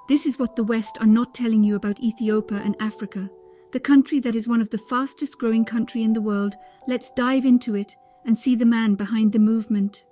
This is what the West are not telling you about Ethiopia and Africa, the country that is one of the fastest growing countries in the world. Let's dive into it and see the man behind the movement.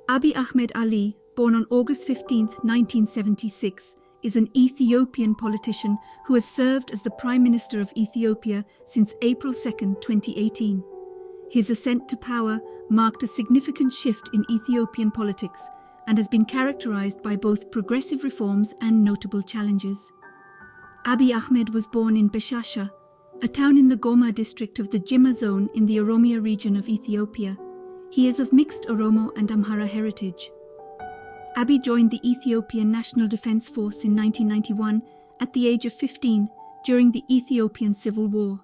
Abiy Ahmed Ali, born on August 15, 1976, is an Ethiopian politician who has served as the Prime Minister of Ethiopia since April 2, 2018. His ascent to power marked a significant shift in Ethiopian politics and has been characterized by both progressive reforms and notable challenges. Abiy Ahmed was born in Beshasha, a town in the Goma district of the Jimma zone in the Oromia region of Ethiopia. He is of mixed Oromo and Amhara heritage. Abiy joined the Ethiopian National Defense Force in 1991 at the age of 15 during the Ethiopian Civil War.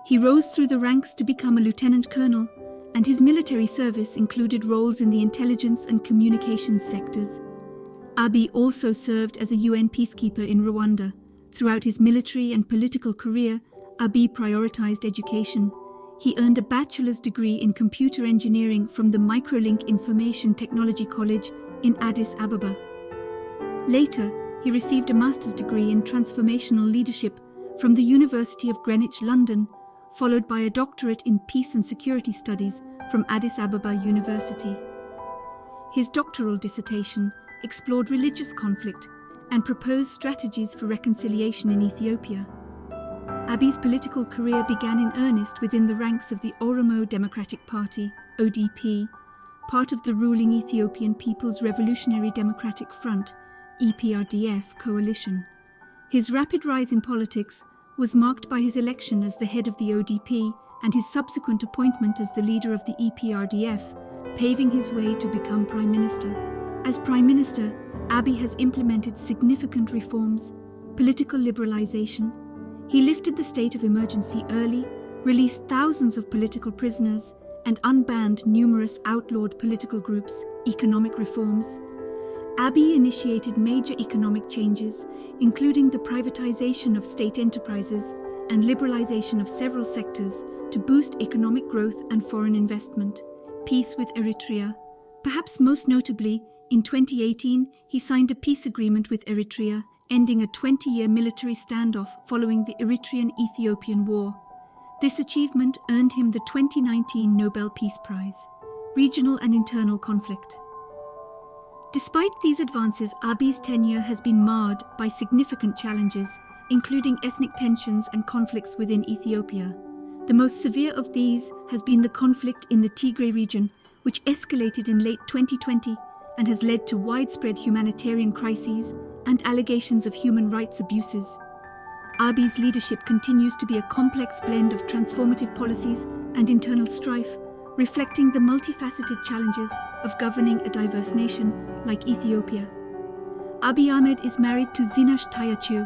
He rose through the ranks to become a lieutenant colonel, and his military service included roles in the intelligence and communications sectors. Abiy also served as a UN peacekeeper in Rwanda. Throughout his military and political career, Abiy prioritized education. He earned a bachelor's degree in computer engineering from the Microlink Information Technology College in Addis Ababa. Later, he received a master's degree in transformational leadership from the University of Greenwich, London, followed by a doctorate in peace and security studies from Addis Ababa University. His doctoral dissertation explored religious conflict and proposed strategies for reconciliation in Ethiopia. Abiy's political career began in earnest within the ranks of the Oromo Democratic Party, ODP, part of the ruling Ethiopian People's Revolutionary Democratic Front, EPRDF, coalition. His rapid rise in politics was marked by his election as the head of the ODP and his subsequent appointment as the leader of the EPRDF, paving his way to become Prime Minister. As Prime Minister, Abiy has implemented significant reforms, political liberalization. He lifted the state of emergency early, released thousands of political prisoners, and unbanned numerous outlawed political groups. Economic reforms. Abiy initiated major economic changes, including the privatization of state enterprises and liberalization of several sectors to boost economic growth and foreign investment. Peace with Eritrea. Perhaps most notably, in 2018, he signed a peace agreement with Eritrea, ending a 20-year military standoff following the Eritrean-Ethiopian War. This achievement earned him the 2019 Nobel Peace Prize. Regional and internal conflict. Despite these advances, Abiy's tenure has been marred by significant challenges, including ethnic tensions and conflicts within Ethiopia. The most severe of these has been the conflict in the Tigray region, which escalated in late 2020 and has led to widespread humanitarian crises and allegations of human rights abuses. Abiy's leadership continues to be a complex blend of transformative policies and internal strife, reflecting the multifaceted challenges of governing a diverse nation like Ethiopia. Abiy Ahmed is married to Zinash Tayachu,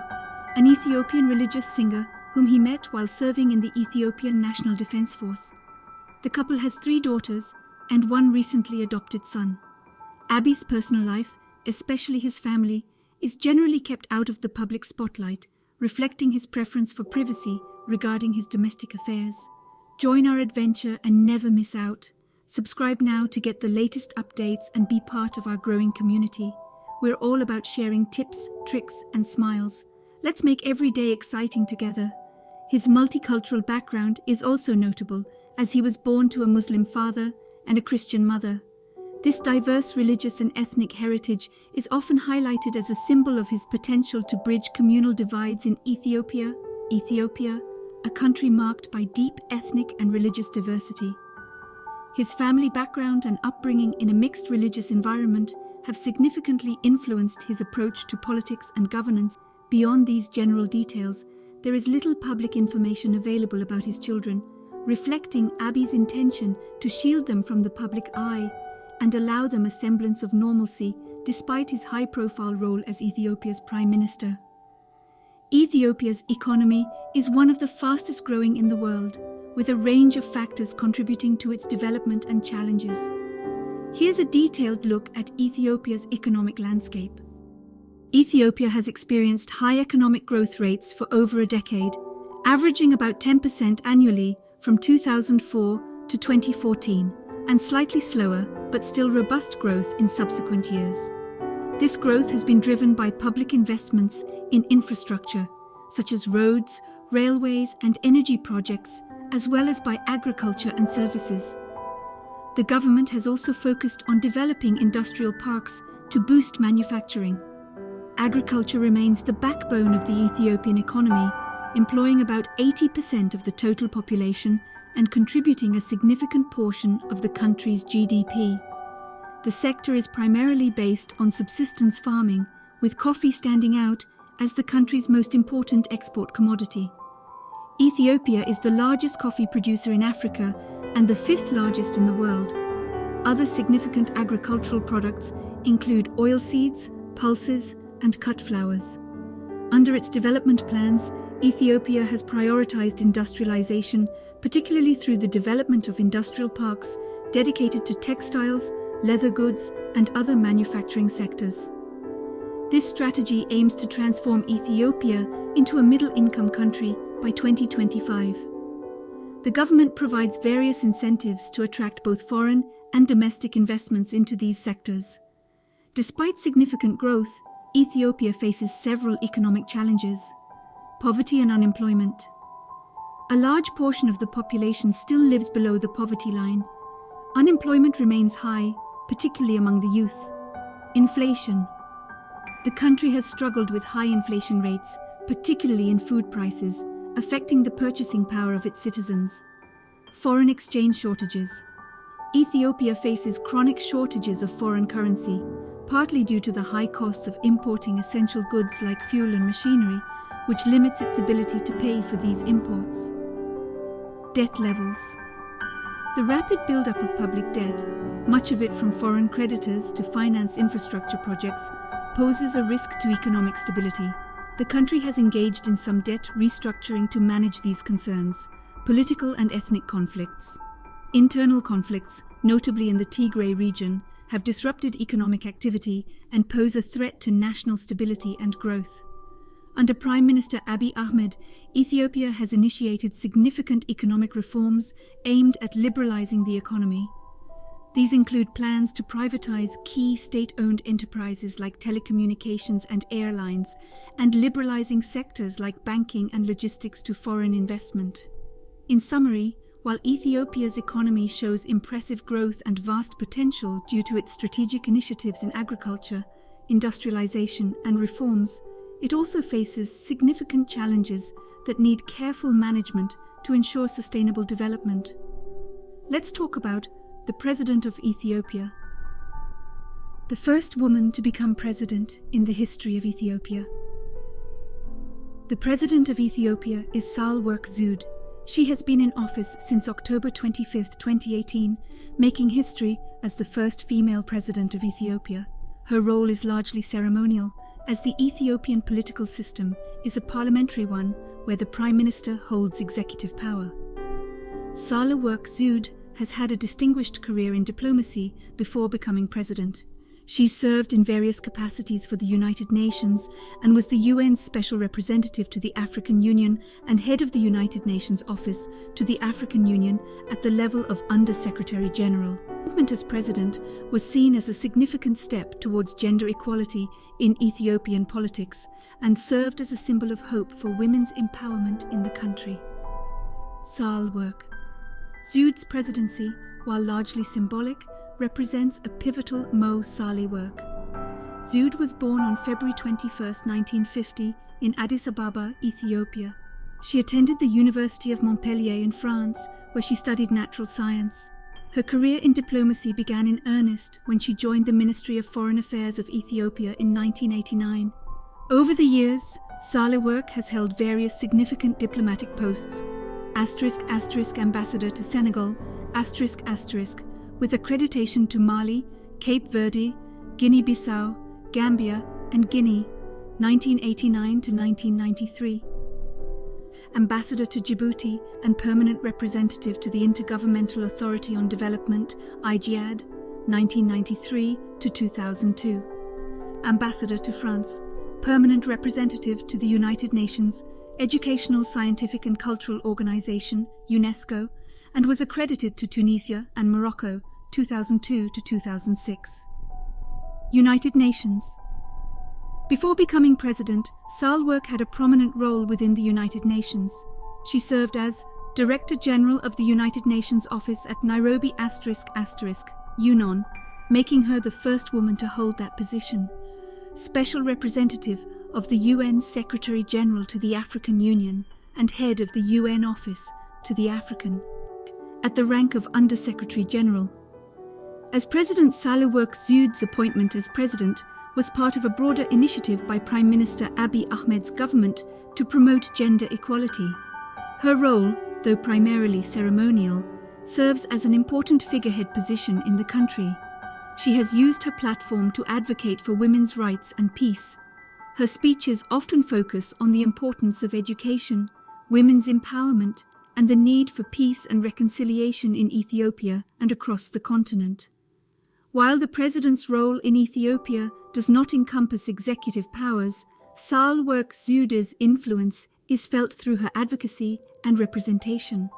an Ethiopian religious singer whom he met while serving in the Ethiopian National Defense Force. The couple has 3 daughters and 1 recently adopted son. Abiy's personal life, especially his family, is generally kept out of the public spotlight, reflecting his preference for privacy regarding his domestic affairs. Join our adventure and never miss out. Subscribe now to get the latest updates and be part of our growing community. We're all about sharing tips, tricks, and smiles. Let's make every day exciting together. His multicultural background is also notable, as he was born to a Muslim father and a Christian mother. This diverse religious and ethnic heritage is often highlighted as a symbol of his potential to bridge communal divides in Ethiopia, a country marked by deep ethnic and religious diversity. His family background and upbringing in a mixed religious environment have significantly influenced his approach to politics and governance. Beyond these general details, there is little public information available about his children, reflecting Abiy's intention to shield them from the public eye and allow them a semblance of normalcy despite his high-profile role as Ethiopia's Prime Minister. Ethiopia's economy is one of the fastest growing in the world, with a range of factors contributing to its development and challenges. Here's a detailed look at Ethiopia's economic landscape. Ethiopia has experienced high economic growth rates for over a decade, averaging about 10% annually from 2004 to 2014, and slightly slower but still robust growth in subsequent years. This growth has been driven by public investments in infrastructure, such as roads, railways, and energy projects, as well as by agriculture and services. The government has also focused on developing industrial parks to boost manufacturing. Agriculture remains the backbone of the Ethiopian economy, employing about 80% of the total population and contributing a significant portion of the country's GDP. The sector is primarily based on subsistence farming, with coffee standing out as the country's most important export commodity. Ethiopia is the largest coffee producer in Africa and the fifth largest in the world. Other significant agricultural products include oilseeds, pulses, and cut flowers. Under its development plans, Ethiopia has prioritized industrialization, particularly through the development of industrial parks dedicated to textiles, leather goods, and other manufacturing sectors. This strategy aims to transform Ethiopia into a middle-income country by 2025. The government provides various incentives to attract both foreign and domestic investments into these sectors. Despite significant growth, Ethiopia faces several economic challenges: poverty and unemployment. A large portion of the population still lives below the poverty line. Unemployment remains high, particularly among the youth. Inflation. The country has struggled with high inflation rates, particularly in food prices, affecting the purchasing power of its citizens. Foreign exchange shortages. Ethiopia faces chronic shortages of foreign currency, partly due to the high costs of importing essential goods like fuel and machinery, which limits its ability to pay for these imports. Debt levels. The rapid buildup of public debt, much of it from foreign creditors to finance infrastructure projects, poses a risk to economic stability. The country has engaged in some debt restructuring to manage these concerns. Political and ethnic conflicts. Internal conflicts, notably in the Tigray region, have disrupted economic activity and pose a threat to national stability and growth. Under Prime Minister Abiy Ahmed, Ethiopia has initiated significant economic reforms aimed at liberalizing the economy. These include plans to privatize key state-owned enterprises like telecommunications and airlines, and liberalizing sectors like banking and logistics to foreign investment. In summary, while Ethiopia's economy shows impressive growth and vast potential due to its strategic initiatives in agriculture, industrialization, and reforms, it also faces significant challenges that need careful management to ensure sustainable development. Let's talk about the President of Ethiopia. The first woman to become president in the history of Ethiopia. The President of Ethiopia is Sahle-Work Zewde. She has been in office since October 25, 2018, making history as the first female president of Ethiopia. Her role is largely ceremonial, as the Ethiopian political system is a parliamentary one where the Prime Minister holds executive power. Sahle-Work Zewde has had a distinguished career in diplomacy before becoming president. She served in various capacities for the United Nations and was the UN's Special Representative to the African Union and head of the United Nations Office to the African Union at the level of Under-Secretary General. Her appointment as president was seen as a significant step towards gender equality in Ethiopian politics and served as a symbol of hope for women's empowerment in the country. Sahle-Work Zewde's presidency, while largely symbolic, represents a pivotal Mo Sahle work. Zewde was born on February 21, 1950, in Addis Ababa, Ethiopia. She attended the University of Montpellier in France, where she studied natural science. Her career in diplomacy began in earnest when she joined the Ministry of Foreign Affairs of Ethiopia in 1989. Over the years, Sahle-Work has held various significant diplomatic posts, *** ambassador to Senegal, ***, with accreditation to Mali, Cape Verde, Guinea-Bissau, Gambia, and Guinea, 1989 to 1993. Ambassador to Djibouti and permanent representative to the Intergovernmental Authority on Development, AHMAD, 1993 to 2002. Ambassador to France, permanent representative to the United Nations, Educational, Scientific and Cultural Organization, UNESCO, and was accredited to Tunisia and Morocco, 2002 to 2006. United Nations, Before becoming president, Sahle-Work had a prominent role within the United Nations. She served as Director General of the United Nations Office at Nairobi **, UNON, making her the first woman to hold that position. Special Representative of the UN Secretary General to the African Union and Head of the UN Office to the African, at the rank of Under-Secretary General. As President Sahle-Work Zude's appointment as president was part of a broader initiative by Prime Minister Abiy Ahmed's government to promote gender equality. Her role, though primarily ceremonial, serves as an important figurehead position in the country. She has used her platform to advocate for women's rights and peace. Her speeches often focus on the importance of education, women's empowerment, and the need for peace and reconciliation in Ethiopia and across the continent. While the president's role in Ethiopia does not encompass executive powers, Sahle-Work Zude's influence is felt through her advocacy and representation.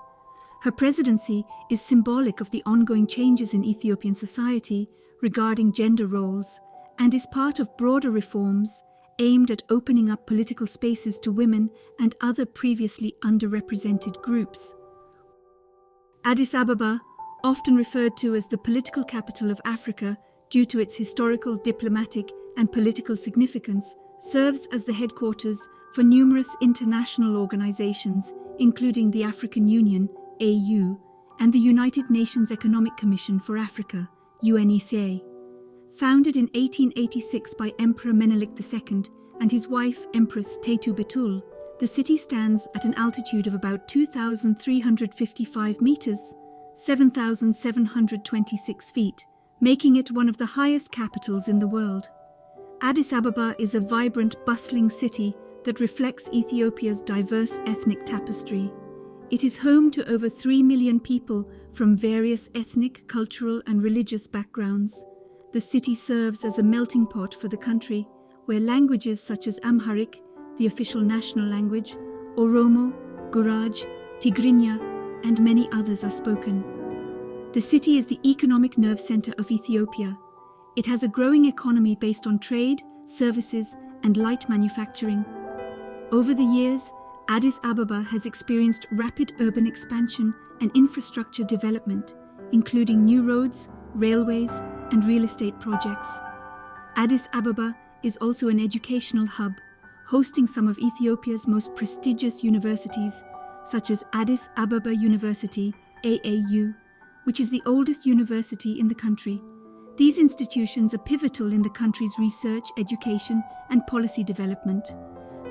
Her presidency is symbolic of the ongoing changes in Ethiopian society regarding gender roles and is part of broader reforms aimed at opening up political spaces to women and other previously underrepresented groups. Addis Ababa, often referred to as the political capital of Africa due to its historical, diplomatic, and political significance, serves as the headquarters for numerous international organizations, including the African Union, AU, and the United Nations Economic Commission for Africa, UNECA. Founded in 1886 by Emperor Menelik II and his wife, Empress Tetu Betul, the city stands at an altitude of about 2,355 meters, 7,726 feet, making it one of the highest capitals in the world. Addis Ababa is a vibrant, bustling city that reflects Ethiopia's diverse ethnic tapestry. It is home to over 3 million people from various ethnic, cultural, and religious backgrounds. The city serves as a melting pot for the country, where languages such as Amharic, the official national language, Oromo, Guraj, Tigrinya, and many others are spoken. The city is the economic nerve center of Ethiopia. It has a growing economy based on trade, services, and light manufacturing. Over the years, Addis Ababa has experienced rapid urban expansion and infrastructure development, including new roads, railways, and real estate projects. Addis Ababa is also an educational hub, hosting some of Ethiopia's most prestigious universities, such as Addis Ababa University, AAU, which is the oldest university in the country. These institutions are pivotal in the country's research, education, and policy development.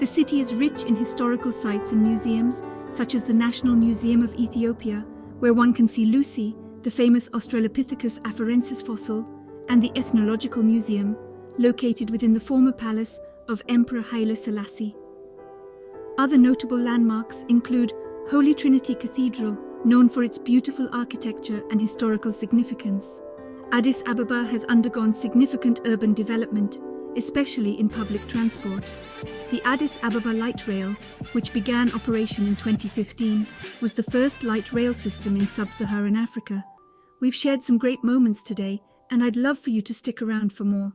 The city is rich in historical sites and museums, such as the National Museum of Ethiopia, where one can see Lucy, the famous Australopithecus afarensis fossil, and the Ethnological Museum, located within the former palace of Emperor Haile Selassie. Other notable landmarks include Holy Trinity Cathedral, known for its beautiful architecture and historical significance. Addis Ababa has undergone significant urban development, especially in public transport. The Addis Ababa Light Rail, which began operation in 2015, was the first light rail system in sub-Saharan Africa. We've shared some great moments today, and I'd love for you to stick around for more.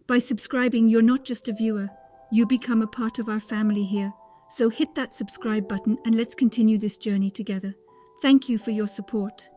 By subscribing, you're not just a viewer, you become a part of our family here. So hit that subscribe button and let's continue this journey together. Thank you for your support.